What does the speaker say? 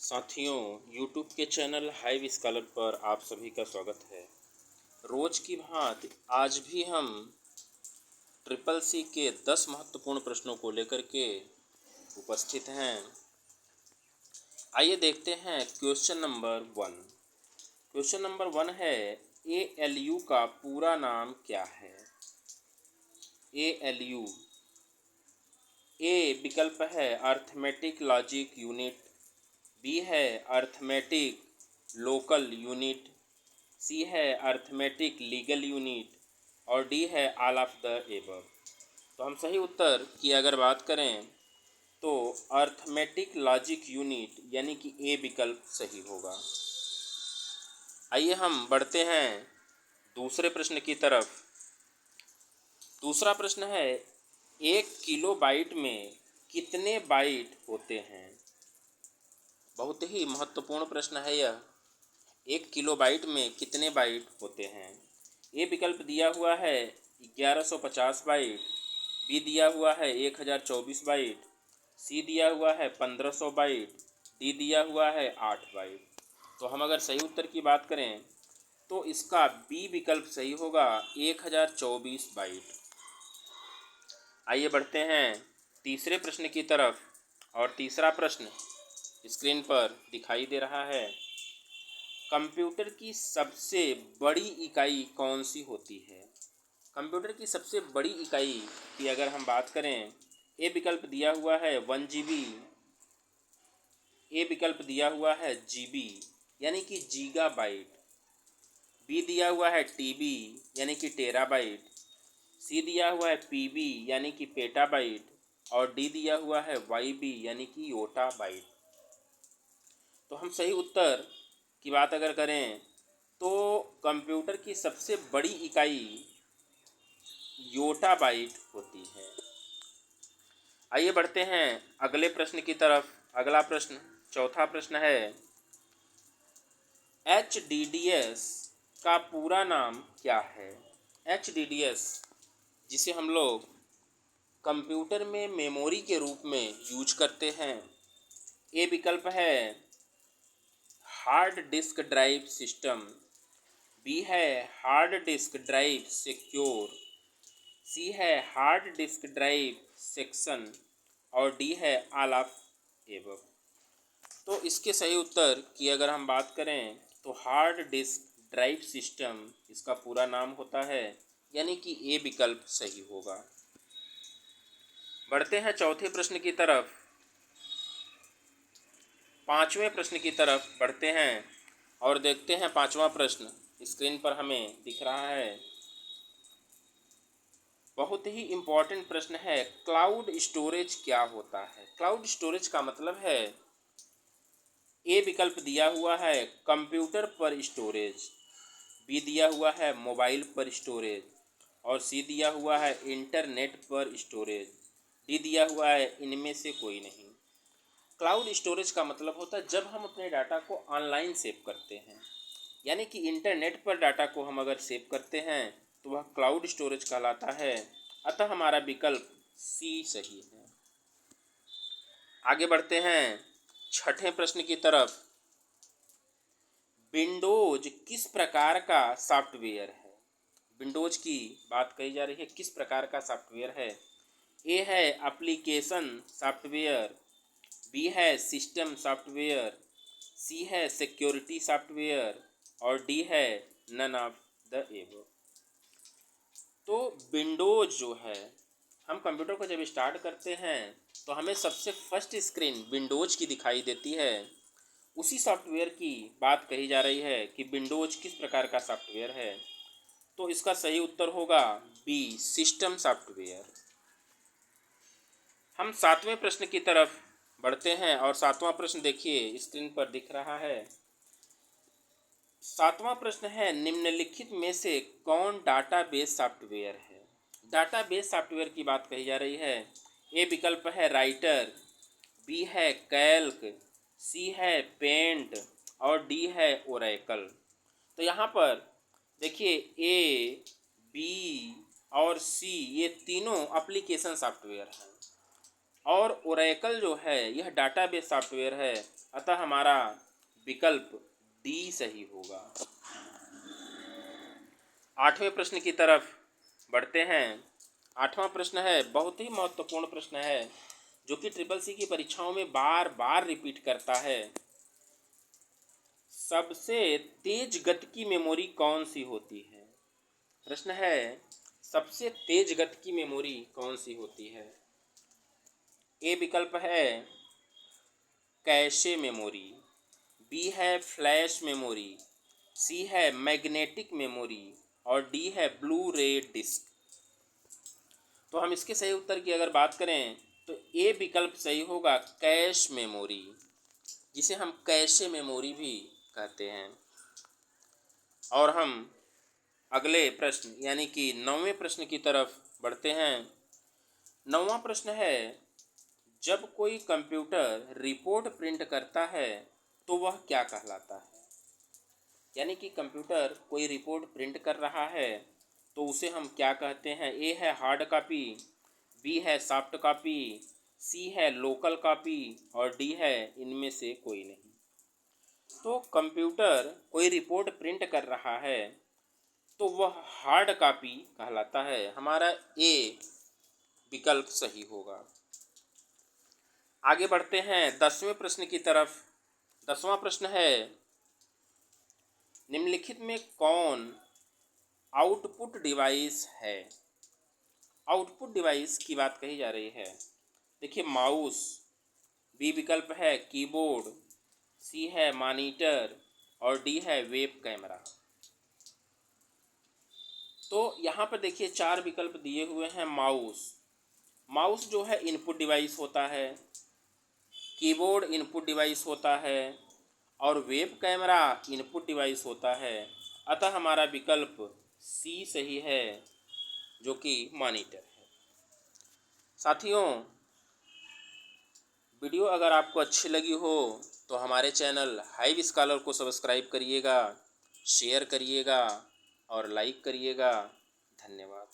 साथियों, YouTube के channel hive scholar पर आप सभी का स्वागत है। रोज की भांति आज भी हम ट्रिपल सी के 10 महत्वपूर्ण प्रश्नों को लेकर के उपस्थित हैं। आइए देखते हैं क्वेश्चन नंबर 1। क्वेश्चन नंबर 1 है, ALU का पूरा नाम क्या है? ALU ए विकल्प है अर्थमेटिक लॉजिक यूनिट, बी है अर्थमेटिक लोकल यूनिट, सी है अर्थमेटिक लीगल यूनिट और डी है ऑल ऑफ द एबव। तो हम सही उत्तर की अगर बात करें तो अर्थमेटिक लॉजिक यूनिट यानी कि ए विकल्प सही होगा। आइए हम बढ़ते हैं दूसरे प्रश्न की तरफ। दूसरा प्रश्न है, 1 किलोबाइट में कितने बाइट होते हैं? बहुत ही महत्वपूर्ण प्रश्न है यह। 1 किलोबाइट में कितने बाइट होते हैं? ए विकल्प दिया हुआ है 1150 बाइट, बी दिया हुआ है 1024 बाइट, सी दिया हुआ है 1500 बाइट, डी दिया हुआ है 8 बाइट। तो हम अगर सही उत्तर की बात करें तो इसका बी विकल्प सही होगा 1024 बाइट। आइए बढ़ते हैं तीसरे प्रश्न की तरफ और तीसरा प्रश्न स्क्रीन पर दिखाई दे रहा है। कंप्यूटर की सबसे बड़ी इकाई कौन सी होती है? कंप्यूटर की सबसे बड़ी इकाई की अगर हम बात करें, ए विकल्प दिया हुआ है 1 GB, ए विकल्प दिया हुआ है GB यानी कि गीगाबाइट, बी दिया हुआ है TB यानी कि टेराबाइट, सी दिया हुआ है PB यानी कि पेटाबाइट और डी दिया हुआ है YB यानी कि योटाबाइट। तो हम सही उत्तर की बात अगर करें तो कंप्यूटर की सबसे बड़ी इकाई योटाबाइट होती है। आइए बढ़ते हैं अगले प्रश्न की तरफ। अगला प्रश्न चौथा प्रश्न है, HDDS का पूरा नाम क्या है? HDDS जिसे हम लोग कंप्यूटर में मेमोरी के रूप में यूज करते हैं। ए विकल्प है hard disk drive system, B है hard disk drive secure, C है हार्ड डिस्क ड्राइव सेक्शन और डी है ऑल ऑफ एबव। तो इसके सही उत्तर की अगर हम बात करें तो हार्ड डिस्क ड्राइव सिस्टम इसका पूरा नाम होता है यानी कि ए विकल्प सही होगा। बढ़ते हैं चौथे प्रश्न की तरफ। पांचवें प्रश्न की तरफ बढ़ते हैं और देखते हैं पांचवा प्रश्न स्क्रीन पर हमें दिख रहा है। बहुत ही इम्पोर्टेंट प्रश्न है, क्लाउड स्टोरेज क्या होता है? क्लाउड स्टोरेज का मतलब है, ए विकल्प दिया हुआ है कंप्यूटर पर स्टोरेज, बी दिया हुआ है मोबाइल पर स्टोरेज और सी दिया हुआ है इंटरनेट पर स्टोरेज, डी दिया हुआ है इनमें से कोई नहीं। क्लाउड स्टोरेज का मतलब होता है जब हम अपने डाटा को ऑनलाइन सेव करते हैं, यानी कि इंटरनेट पर डाटा को हम अगर सेव करते हैं तो वह क्लाउड स्टोरेज कहलाता है। अतः हमारा विकल्प सी सही है। आगे बढ़ते हैं छठे प्रश्न की तरफ। विंडोज किस प्रकार का सॉफ्टवेयर है? विंडोज की बात कही जा रही है, किस प्रकार का सॉफ्टवेयर है? ए है एप्लीकेशन सॉफ्टवेयर, बी है सिस्टम सॉफ्टवेयर, सी है सिक्योरिटी सॉफ्टवेयर और डी है नन ऑफ द एबव। तो विंडोज जो है, हम कंप्यूटर को जब स्टार्ट करते हैं तो हमें सबसे फर्स्ट स्क्रीन विंडोज की दिखाई देती है। उसी सॉफ्टवेयर की बात कही जा रही है कि विंडोज किस प्रकार का सॉफ्टवेयर है। तो इसका सही उत्तर होगा बी सिस्टम सॉफ्टवेयर। हम सातवें प्रश्न की तरफ बढ़ते हैं और सातवां प्रश्न देखिए स्क्रीन पर दिख रहा है। सातवां प्रश्न है, निम्नलिखित में से कौन डाटाबेस सॉफ्टवेयर है? डाटाबेस सॉफ्टवेयर की बात कही जा रही है। ए विकल्प है राइटर, बी है कैल्क, सी है पेंट और डी है ओरेकल। तो यहाँ पर देखिए ए, बी और सी ये तीनों एप्लीकेशन सॉफ्टवेयर हैं और ओरेकल जो है यह डाटाबेस सॉफ्टवेयर है, अतः हमारा विकल्प डी सही होगा। 8वें प्रश्न की तरफ बढ़ते हैं। 8वां प्रश्न है, बहुत ही महत्वपूर्ण प्रश्न है जो कि ट्रिपल सी की परीक्षाओं में बार बार रिपीट करता है। सबसे तेज गति की मेमोरी कौन सी होती है? प्रश्न है, सबसे तेज गति की मेमोरी कौन सी होती है? ए विकल्प है कैशे मेमोरी, बी है फ्लैश मेमोरी, सी है मैग्नेटिक मेमोरी और डी है ब्लू रे डिस्क। तो हम इसके सही उत्तर की अगर बात करें तो ए विकल्प सही होगा, कैश मेमोरी, जिसे हम कैशे मेमोरी भी कहते हैं। और हम अगले प्रश्न यानी कि 9वें प्रश्न की तरफ बढ़ते हैं। 9वां प्रश्न है, जब कोई कंप्यूटर रिपोर्ट प्रिंट करता है तो वह क्या कहलाता है? यानी कि कंप्यूटर कोई रिपोर्ट प्रिंट कर रहा है तो उसे हम क्या कहते हैं? ए है हार्ड कॉपी, बी है सॉफ्ट कॉपी, सी है लोकल कॉपी और डी है इनमें से कोई नहीं। तो कंप्यूटर कोई रिपोर्ट प्रिंट कर रहा है तो वह हार्ड कॉपी कहलाता है। हमारा ए विकल्प सही होगा। आगे बढ़ते हैं 10वें प्रश्न की तरफ। 10वां प्रश्न है, निम्नलिखित में कौन आउटपुट डिवाइस है? आउटपुट डिवाइस की बात कही जा रही है। देखिए, माउस, बी विकल्प है कीबोर्ड, सी है मॉनिटर और डी है वेब कैमरा। तो यहाँ पर देखिए 4 विकल्प दिए हुए हैं। माउस जो है इनपुट डिवाइस होता है, कीबोर्ड इनपुट डिवाइस होता है और वेब कैमरा इनपुट डिवाइस होता है। अतः हमारा विकल्प सी सही है, जो कि मॉनिटर है। साथियों, वीडियो अगर आपको अच्छी लगी हो तो हमारे चैनल हाइव स्कॉलर को सब्सक्राइब करिएगा, शेयर करिएगा और लाइक करिएगा। धन्यवाद।